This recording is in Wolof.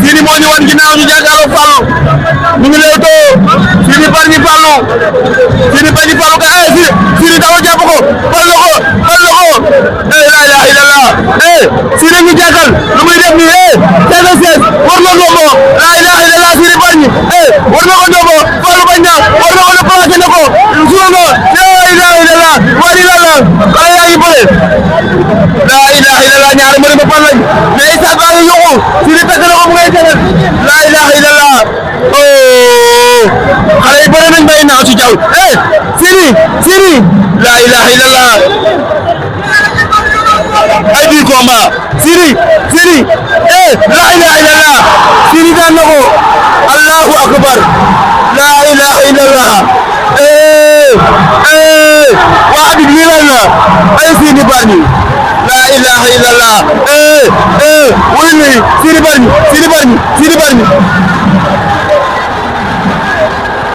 Sidi moo ñu wan ginnaaw ñu jàkkaarloo Fallou ñu ngi lay too Sidi Bargny Fallou Sidi Bargny Fallou ka Sidi daw jàpp ko bal na ko la ilaha illallah Sidi ñu jàkkal lu muy def nii CNCS war na ko la ilaha illallah Sidi Bargny war na ko dobo Fallou bañ na war na ko déplacé na ko suul nga la ilaha illallah wari la xale yaa ngi bëre la ilaha illallah ñaari mbër ba pan lañ mais Issa Ba ngi yuxu Sidi fekk na ko mu ngay tegal la ilaha illallah xale yi bëre nañ bay naaw ci jaww Sidi la ilaha illallah ay bi combat Sidi la ilaha illallah Sidi daan na ko allahu akbar la ilaha illallah waa bi lii lan la ay Sidi Bargny la ilaha illallah wuy Sidi Bargny